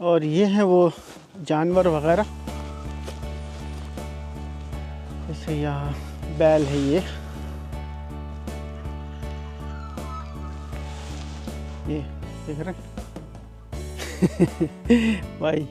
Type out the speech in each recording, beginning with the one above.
और ये हैं वो जानवर वगैरह, जैसे यहाँ बैल है ये देख रहे हैं भाई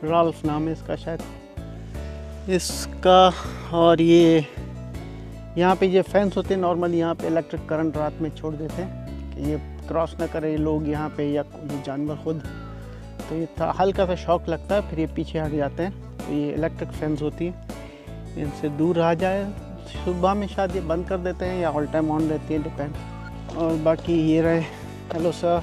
राल्फ नाम है इसका शायद इसका। और ये यहाँ पे ये फेंस होते हैं नॉर्मली, यहाँ पे इलेक्ट्रिक करंट रात में छोड़ देते हैं कि ये क्रॉस ना करे लोग यहाँ पे या ये जानवर खुद, तो ये हल्का सा शॉक लगता है, फिर ये पीछे हट जाते हैं। तो ये इलेक्ट्रिक फेंस होती है, इनसे दूर रहा जाए। सुबह में शायद ये बंद कर देते हैं या ऑल टाइम ऑन रहती है, डिपेंड। और बाकी ये रहे, हेलो सर,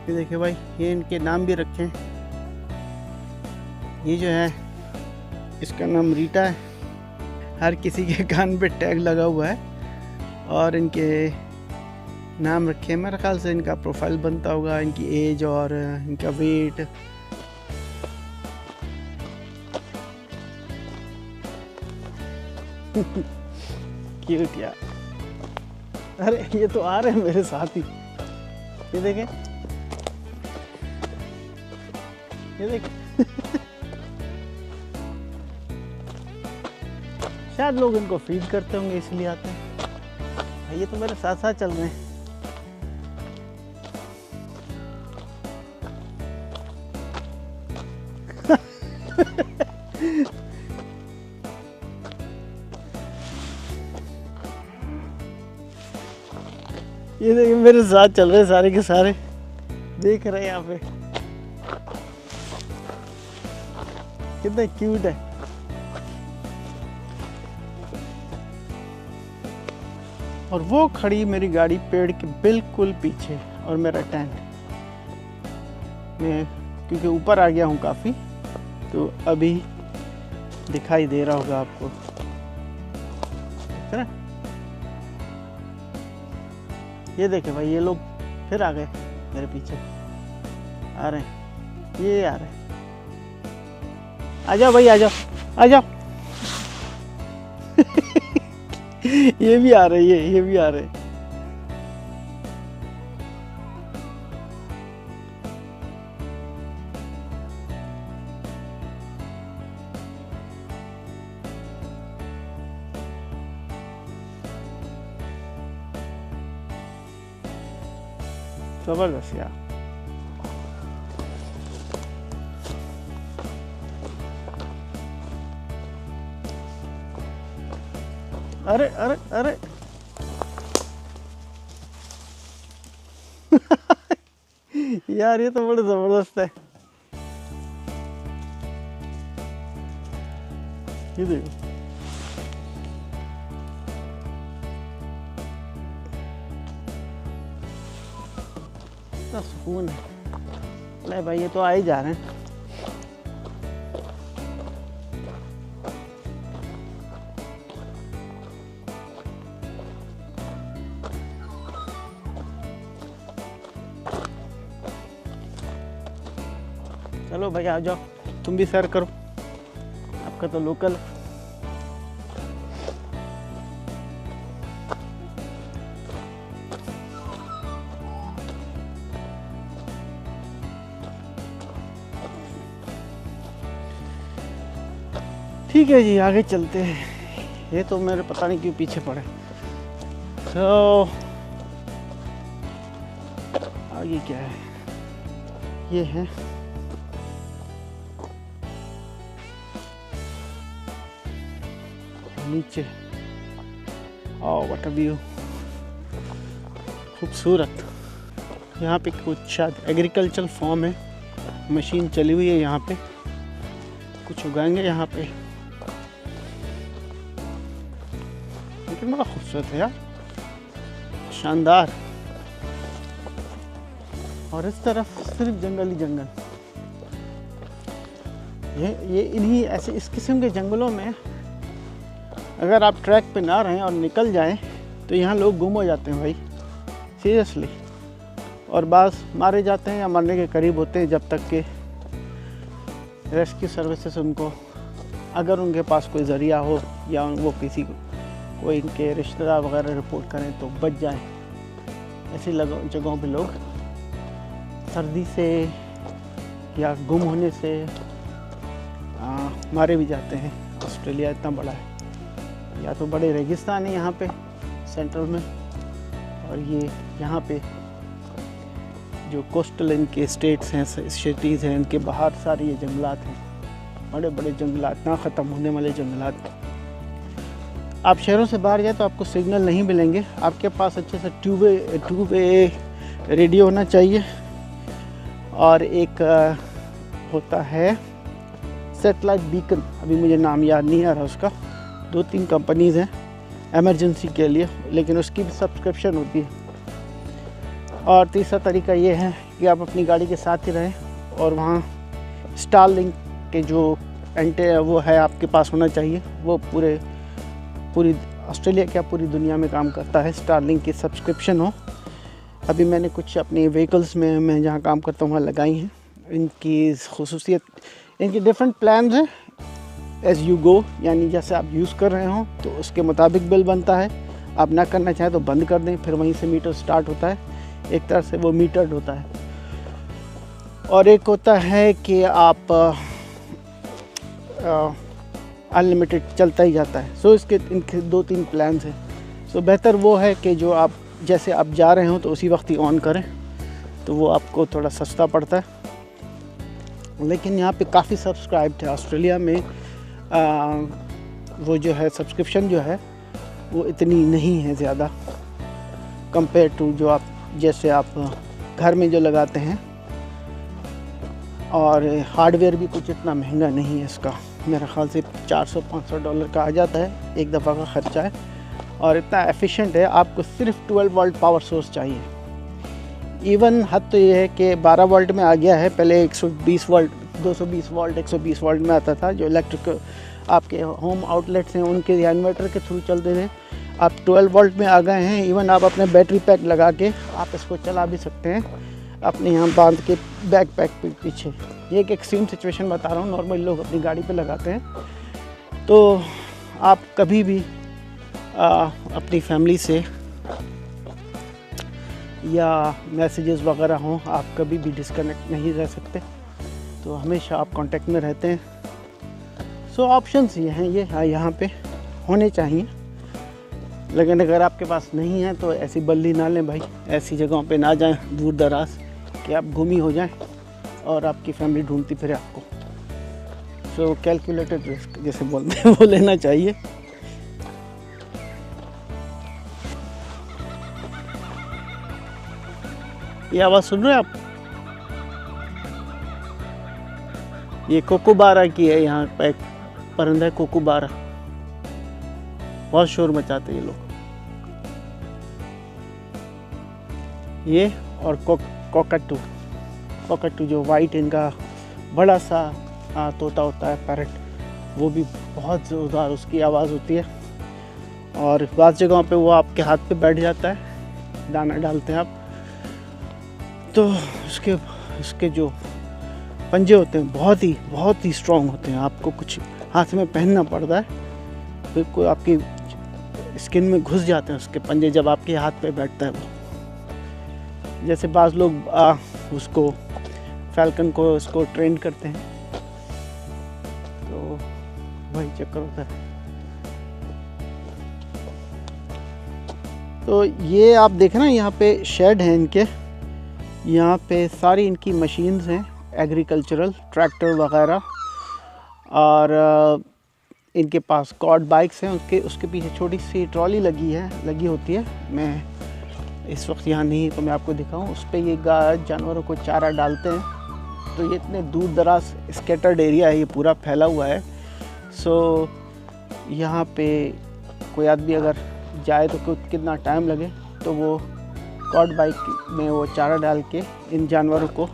ये देखिए भाई, ये इनके नाम भी रखे हैं। ये जो है इसका नाम रीटा है, हर किसी के कान पे टैग लगा हुआ है और इनके नाम रखे हैं। मेरे ख्याल से इनका प्रोफाइल बनता होगा, इनकी एज और इनका वेट। क्यूट यार। अरे ये तो आ रहे हैं मेरे साथ ही, ये देखें, ये देखें। शायद लोग इनको फीड करते होंगे इसलिए आते हैं। ये तो मेरे साथ साथ चल रहे हैं। ये देखिए मेरे साथ चल रहे सारे के सारे, देख रहे हैं यहाँ पे कितना क्यूट है। और वो खड़ी मेरी गाड़ी पेड़ के बिल्कुल पीछे, और मेरा टेंट, मैं क्योंकि ऊपर आ गया हूँ काफ़ी, तो अभी दिखाई दे रहा होगा आपको, है ना। ये देखे भाई, ये लोग फिर आ गए मेरे पीछे, आ रहे हैं, ये आ रहे हैं। आ जाओ भाई, आ जाओ, आ जाओ। ये भी आ रहे, ये भी आ रहे। जबरदस्त यार। अरे अरे अरे यार ये तो बड़ा जबरदस्त है। ये देखो, इतना सुकून है। ले भाई, ये तो आ ही जा रहे हैं। चलो भाई, आ जाओ, तुम भी सैर करो, आपका तो लोकल है। ठीक है जी, आगे चलते हैं। ये तो मेरे पता नहीं क्यों पीछे पड़े। तो आगे क्या है, ये है नीचे। ओह व्हाट अ व्यू, खूबसूरत। यहाँ पे कुछ शायद एग्रीकल्चर फार्म है, मशीन चली हुई है यहाँ पे, कुछ उगाएंगे यहाँ पे। लेकिन बड़ा खूबसूरत है यार, शानदार। और इस तरफ सिर्फ जंगल ही जंगल। ये इन्हीं ऐसे इस किस्म के जंगलों में अगर आप ट्रैक पे ना रहें और निकल जाएं तो यहाँ लोग गुम हो जाते हैं भाई, सीरियसली। और बास मारे जाते हैं या मरने के करीब होते हैं, जब तक कि रेस्क्यू सर्विसेज उनको, अगर उनके पास कोई ज़रिया हो या वो किसी को कोई इनके रिश्तेदार वगैरह रिपोर्ट करें तो बच जाएं। ऐसी जगहों पे लोग सर्दी से या गुम होने से मारे भी जाते हैं। ऑस्ट्रेलिया इतना बड़ा है, या तो बड़े रेगिस्तान है यहाँ पे सेंट्रल में, और ये यहाँ पे जो कोस्टल इनके स्टेट्स हैं, सिटीज़ हैं, इनके बाहर सारे ये जंगलात हैं, बड़े बड़े जंगलात, ना ख़त्म होने वाले जंगलात। आप शहरों से बाहर जाए तो आपको सिग्नल नहीं मिलेंगे। आपके पास अच्छे से टू वे रेडियो होना चाहिए, और एक होता है सेटेलाइट बीकन, अभी मुझे नाम याद नहीं आ रहा उसका। 2-3 कंपनीज़ हैं एमरजेंसी के लिए, लेकिन उसकी भी सब्सक्रिप्शन होती है। और तीसरा तरीका ये है कि आप अपनी गाड़ी के साथ ही रहें, और वहाँ स्टारलिंक के जो एंटे वो है आपके पास होना चाहिए। वो पूरी ऑस्ट्रेलिया क्या पूरी दुनिया में काम करता है। स्टारलिंक की सब्सक्रिप्शन हो। अभी मैंने कुछ अपनी व्हीकल्स में, मैं जहाँ काम करता हूँ वहाँ लगाई हैं। इनकी खुसूसियत, इनके डिफरेंट प्लान्स हैं एज़ यू गो, यानी जैसे आप यूज़ कर रहे हो तो उसके मुताबिक बिल बनता है। आप ना करना चाहें तो बंद कर दें, फिर वहीं से मीटर स्टार्ट होता है। एक तरह से वो मीटर्ड होता है। और एक होता है कि आप अनलिमिटेड चलता ही जाता है। सो इनके 2-3 प्लान्स हैं। सो बेहतर वो है कि जो आप जैसे आप जा रहे हो तो उसी वक्त ही ऑन करें, तो वो आपको थोड़ा सस्ता पड़ता है। लेकिन यहाँ पे काफ़ी सब्सक्राइब्ड है ऑस्ट्रेलिया में। वो जो है सब्सक्रिप्शन जो है वो इतनी नहीं है ज़्यादा कंपेयर टू जो आप जैसे आप घर में जो लगाते हैं। और हार्डवेयर भी कुछ इतना महंगा नहीं है इसका, मेरे ख़्याल से $400-500 का आ जाता है, एक दफ़ा का ख़र्चा है। और इतना एफिशिएंट है, आपको सिर्फ 12 वोल्ट पावर सोर्स चाहिए। इवन हद तो ये है कि 12 वोल्ट में आ गया है। पहले 120 वोल्ट, 220 वोल्ट, 120 वोल्ट में आता था। जो इलेक्ट्रिक आपके होम आउटलेट्स हैं उनके या इन्वर्टर के थ्रू चलते थे, आप 12 वोल्ट में आ गए हैं। इवन आप अपने बैटरी पैक लगा के आप इसको चला भी सकते हैं, अपने यहाँ बांध के बैक पैक पे पीछे। ये एक एक्सट्रीम सिचुएशन बता रहा हूँ, नॉर्मल लोग अपनी गाड़ी पे लगाते हैं। तो आप कभी भी अपनी फैमिली से या मैसेजेस वगैरह हों, आप कभी भी डिस्कनेक्ट नहीं रह सकते, तो हमेशा आप कांटेक्ट में रहते हैं। सो ऑप्शंस ये हैं, ये यहाँ पे होने चाहिए। लेकिन अगर आपके पास नहीं है तो ऐसी बल्ली ना लें भाई, ऐसी जगहों पे ना जाएं दूर दराज कि आप गुम ही हो जाएं और आपकी फैमिली ढूंढती फिरे आपको। सो कैलकुलेटेड रिस्क जैसे बोलते हैं वो लेना चाहिए। ये आवाज़ सुन रहे हैं आप? ये कोकोबारा की है, यहाँ पे एक परिंदा है कोकोबारा, बहुत शोर मचाते ये लोग। ये और कोकाटू जो वाइट इनका बड़ा सा तोता होता है, पैरट, वो भी बहुत ज़ोरदार उसकी आवाज़ होती है। और बाज़ जगहों पे वो आपके हाथ पे बैठ जाता है, दाना डालते हैं आप तो उसके जो पंजे होते हैं बहुत ही स्ट्रॉन्ग होते हैं। आपको कुछ हाथ में पहनना पड़ता है, बिल्कुल आपकी स्किन में घुस जाते हैं उसके पंजे जब आपके हाथ पे बैठता है वो। जैसे बाज़ लोग उसको फैल्कन को उसको ट्रेन करते हैं, तो वही चक्कर होता है। तो ये आप देखें ना, यहाँ पे शेड हैं इनके, यहाँ पे सारी इनकी मशीन्स हैं, एग्रीकल्चरल ट्रैक्टर वगैरह, और इनके पास कॉर्ड बाइक्स हैं। उसके पीछे छोटी सी ट्रॉली लगी होती है। मैं इस वक्त यहाँ नहीं तो मैं आपको दिखाऊं, उस पर ये जानवरों को चारा डालते हैं। तो ये इतने दूर दराज स्कैटर्ड एरिया है, ये पूरा फैला हुआ है। सो यहाँ पे कोई आदमी अगर जाए तो कितना टाइम लगे, तो वो कॉर्ड बाइक में वो चारा डाल के इन जानवरों को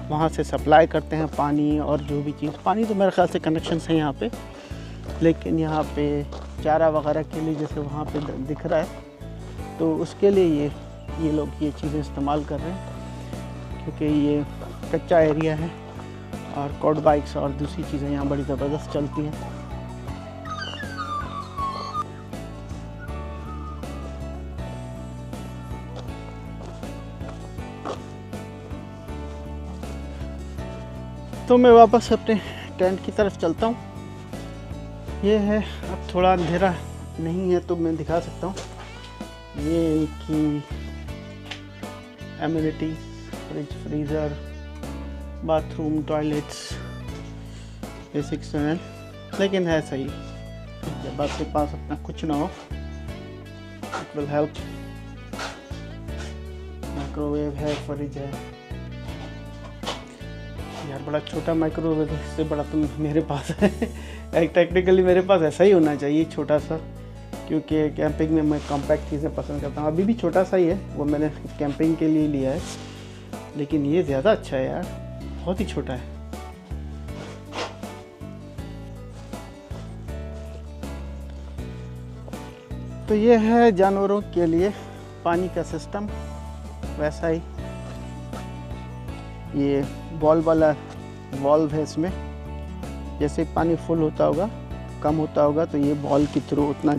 वहाँ से सप्लाई करते हैं, पानी और जो भी चीज़। पानी तो मेरे ख्याल से कनेक्शन है यहाँ पे, लेकिन यहाँ पे चारा वगैरह के लिए जैसे वहाँ पे दिख रहा है, तो उसके लिए ये लोग ये चीज़ें इस्तेमाल कर रहे हैं, क्योंकि ये कच्चा एरिया है और कॉर्ड बाइक्स और दूसरी चीज़ें यहाँ बड़ी ज़बरदस्त चलती हैं। तो मैं वापस अपने टेंट की तरफ चलता हूँ। ये है, अब थोड़ा अंधेरा नहीं है तो मैं दिखा सकता हूँ। ये कि amenities, fridge, freezer, bathroom, toilets, basic standard, लेकिन है सही। जब आपके पास अपना कुछ ना हो, इट विल हेल्प। माइक्रोवेव है, फ्रिज है। यार बड़ा छोटा माइक्रोवेव है, इससे बड़ा तो मेरे पास है। टेक्निकली मेरे पास ऐसा ही होना चाहिए, छोटा सा, क्योंकि कैंपिंग में मैं कॉम्पैक्ट चीज़ें पसंद करता हूँ। अभी भी छोटा सा ही है, वो मैंने कैंपिंग के लिए लिया है, लेकिन ये ज़्यादा अच्छा है यार, बहुत ही छोटा है। तो ये है जानवरों के लिए पानी का सिस्टम, वैसा ही ये बॉल वाला वॉल्व है। इसमें जैसे पानी फुल होता होगा, कम होता होगा, तो ये बॉल के थ्रू उतना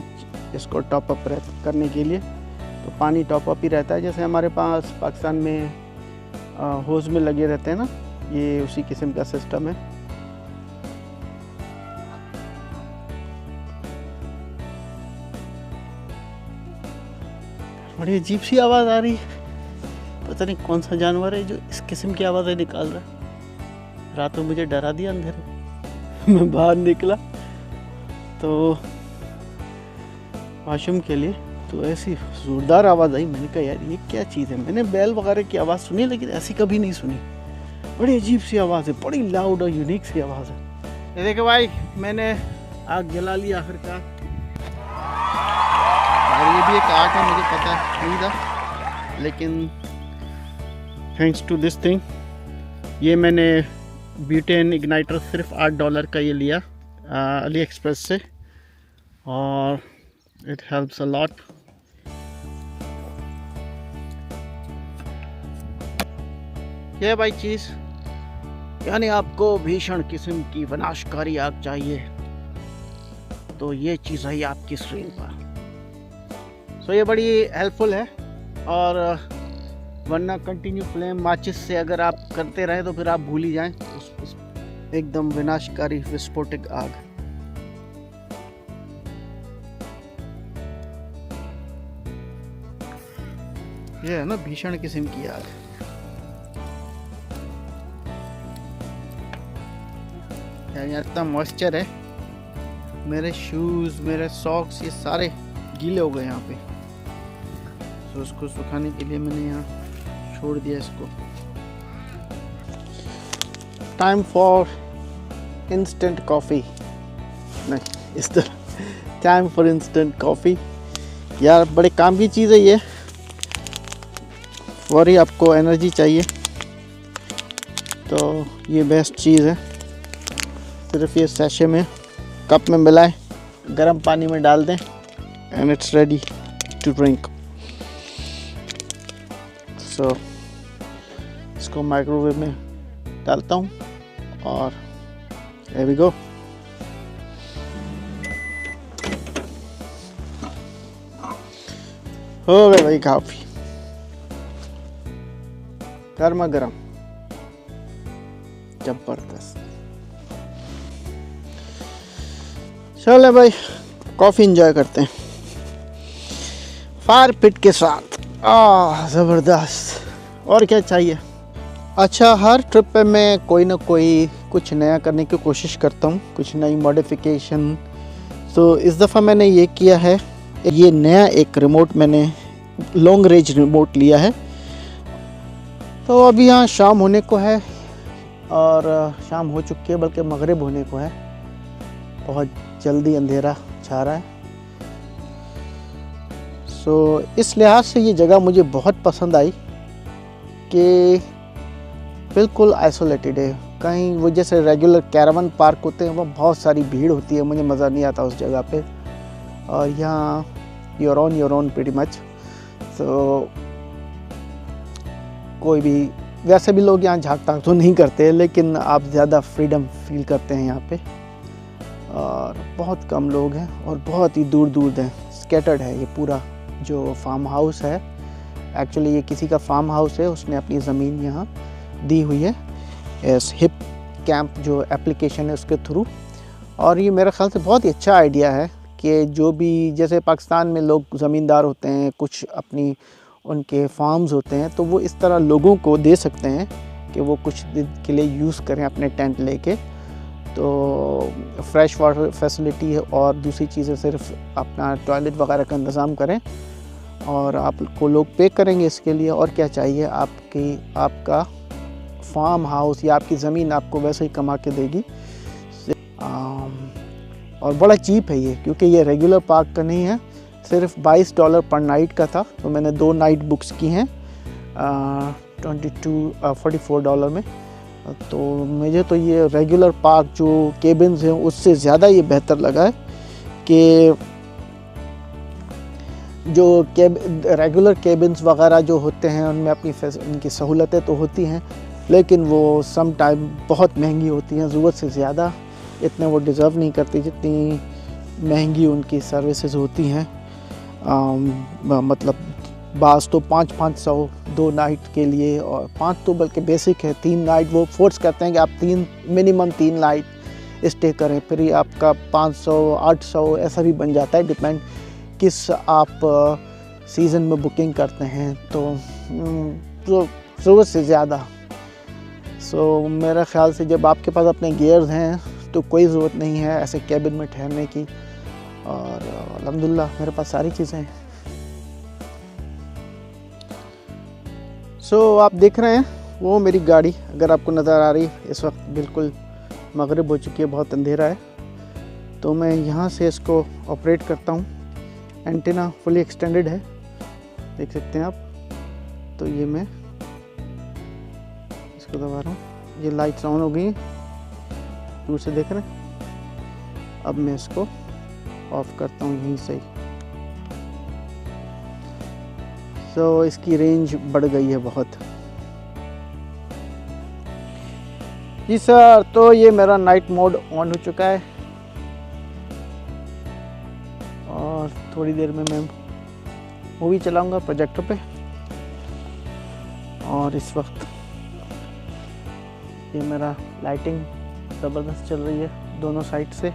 इसको टॉप अप करने के लिए, तो पानी टॉप अप ही रहता है। जैसे हमारे पास पाकिस्तान में होज में लगे रहते हैं ना, ये उसी किस्म का सिस्टम है। बड़ी अजीब सी आवाज़ आ रही है, पता नहीं कौन सा जानवर है जो इस किस्म की आवाज़ें निकाल रहा है। रात में मुझे डरा दिया अंधेरे। मैं बाहर निकला तो वॉशरूम के लिए, तो ऐसी ज़ोरदार आवाज़ आई। मैंने कहा यार ये क्या चीज़ है। मैंने बैल वगैरह की आवाज़ सुनी, लेकिन ऐसी कभी नहीं सुनी। बड़ी अजीब सी आवाज़ है, बड़ी लाउड और यूनिक सी आवाज़ है। ये देखो भाई, मैंने आग जला लिया आखिरकार। और ये भी एक आग है, मुझे पता नहीं था, लेकिन थैंक्स टू दिस थिंग, ये मैंने ब्यूटेन इग्नाइटर सिर्फ $8 का ये लिया अली एक्सप्रेस से, और इट हेल्प्स अ लॉट। ये भाई चीज़, यानी आपको भीषण किस्म की विनाशकारी आग चाहिए तो ये चीज़ है आपकी स्क्रीन पर। सो ये बड़ी हेल्पफुल है। और वरना कंटिन्यू फ्लेम माचिस से अगर आप करते रहे तो फिर आप भूल ही जाएं उस एकदम विनाशकारी विस्फोटक आग। ये है ना भीषण किस्म की आग। यार यहाँ इतना मॉइस्चर है, मेरे शूज़, मेरे सॉक्स, ये सारे गीले हो गए यहाँ पे। तो उसको सुखाने के लिए मैंने यहाँ छोड़ दिया इसको। टाइम फॉर इंस्टेंट कॉफ़ी, नहीं इस तरह, टाइम फॉर इंस्टेंट कॉफ़ी। यार बड़े काम की चीज़ है ये, और ही आपको एनर्जी चाहिए तो ये बेस्ट चीज़ है। सिर्फ ये सैशे में कप में मिलाएं, गर्म पानी में डाल दें, and it's ready to drink. So इसको माइक्रोवेव में डालता हूँ और here we go। हो गए भाई काफ़ी गर्मा गर्म, जबरदस्त। चले भाई कॉफ़ी एंजॉय करते हैं फायर पिट के साथ। ज़बरदस्त, और क्या चाहिए। अच्छा, हर ट्रिप पे मैं कोई ना कोई कुछ नया करने की कोशिश करता हूँ, कुछ नई मॉडिफिकेशन। तो इस दफ़ा मैंने ये किया है, ये नया एक रिमोट मैंने लॉन्ग रेंज रिमोट लिया है। तो अभी यहाँ शाम होने को है, और शाम हो चुकी है, बल्कि मगरिब होने को है। बहुत जल्दी अंधेरा छा रहा है। सो इस लिहाज से ये जगह मुझे बहुत पसंद आई कि बिल्कुल आइसोलेटेड है। कहीं वो जैसे रेगुलर कैरावन पार्क होते हैं, वो बहुत सारी भीड़ होती है, मुझे मज़ा नहीं आता उस जगह पे। और यहाँ योर ओन प्रीटी मच। तो कोई भी, वैसे भी लोग यहाँ झाँक ताक तो नहीं करते, लेकिन आप ज़्यादा फ्रीडम फील करते हैं यहाँ पे। और बहुत कम लोग हैं और बहुत ही दूर दूर हैं, स्कैटर्ड है ये पूरा जो फार्म हाउस है। एक्चुअली ये किसी का फार्म हाउस है, उसने अपनी ज़मीन यहाँ दी हुई है एज हिप कैंप जो एप्लीकेशन है उसके थ्रू। और ये मेरे ख़्याल से बहुत ही अच्छा आइडिया है कि जो भी जैसे पाकिस्तान में लोग ज़मींदार होते हैं, कुछ अपनी उनके फार्म्स होते हैं, तो वो इस तरह लोगों को दे सकते हैं कि वो कुछ दिन के लिए यूज़ करें अपने टेंट लेके। तो फ्रेश वाटर फैसिलिटी है और दूसरी चीज़ें सिर्फ अपना टॉयलेट वगैरह का इंतज़ाम करें और आपको लोग पे करेंगे इसके लिए। और क्या चाहिए, आपका फार्म हाउस या आपकी ज़मीन आपको वैसे ही कमा के देगी। और बड़ा चीप है ये, क्योंकि ये रेगुलर पार्क का नहीं है, सिर्फ $22 पर नाइट का था। तो मैंने 2 नाइट बुक्स की हैं $44 में। तो मुझे तो ये रेगुलर पार्क जो केबिन्स हैं उससे ज़्यादा ये बेहतर लगा है कि जो रेगुलर केबिन्स वगैरह जो होते हैं उनमें उनकी सहूलतें तो होती हैं, लेकिन वो सम टाइम बहुत महंगी होती हैं, ज़रूरत से ज़्यादा। इतने वो डिज़र्व नहीं करती जितनी महंगी उनकी सर्विसेज होती हैं। मतलब बास तो 500 2 नाइट के लिए, और 5 तो बल्कि बेसिक है, 3 नाइट वो फोर्स करते हैं कि आप मिनिमम 3 नाइट स्टे करें। फिर ये आपका 500 800 ऐसा भी बन जाता है, डिपेंड किस आप सीज़न में बुकिंग करते हैं। तो ज़रूरत से ज़्यादा। सो मेरे ख़्याल से जब आपके पास अपने गियर्स हैं तो कोई ज़रूरत नहीं है ऐसे कैबिन में ठहरने की। और अल्हम्दुलिल्लाह मेरे पास सारी चीज़ें हैं। सो आप देख रहे हैं वो मेरी गाड़ी, अगर आपको नज़र आ रही है, इस वक्त बिल्कुल मगरिब हो चुकी है, बहुत अंधेरा है। तो मैं यहाँ से इसको ऑपरेट करता हूँ। एंटीना फुली एक्सटेंडेड है, देख सकते हैं आप। तो ये मैं इसको दबा रहा हूँ, ये लाइट्स ऑन हो गई हैं, दूर से देख रहे हैं। अब मैं इसको ऑफ करता हूँ यहीं से। सो इसकी रेंज बढ़ गई है बहुत। जी सर, तो ये मेरा नाइट मोड ऑन हो चुका है और थोड़ी देर में मैं मूवी चलाऊंगा प्रोजेक्टर पे। और इस वक्त ये मेरा लाइटिंग ज़बरदस्त चल रही है दोनों साइड से।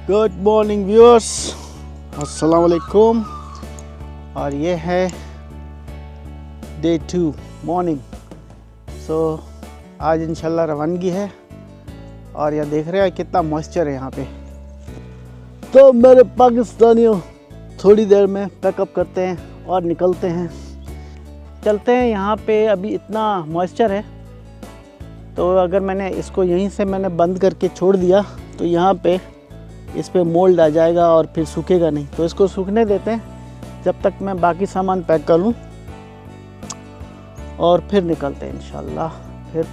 गुड मॉर्निंग व्यूअर्स, अस्सलाम वालेकुम। और ये है डे 2 मॉर्निंग। सो आज इंशाल्लाह रवानगी है और यह देख रहे हैं कितना मॉइस्चर है यहाँ पे। तो मेरे पाकिस्तानियों, थोड़ी देर में पैकअप करते हैं और निकलते हैं, चलते हैं। यहाँ पे अभी इतना मॉइस्चर है, तो अगर मैंने इसको यहीं से मैंने बंद करके छोड़ दिया तो यहाँ पे इस पे मोल्ड आ जाएगा और फिर सूखेगा नहीं। तो इसको सूखने देते हैं जब तक मैं बाकी सामान पैक कर लूँ और फिर निकलते हैं इंशाल्लाह। फिर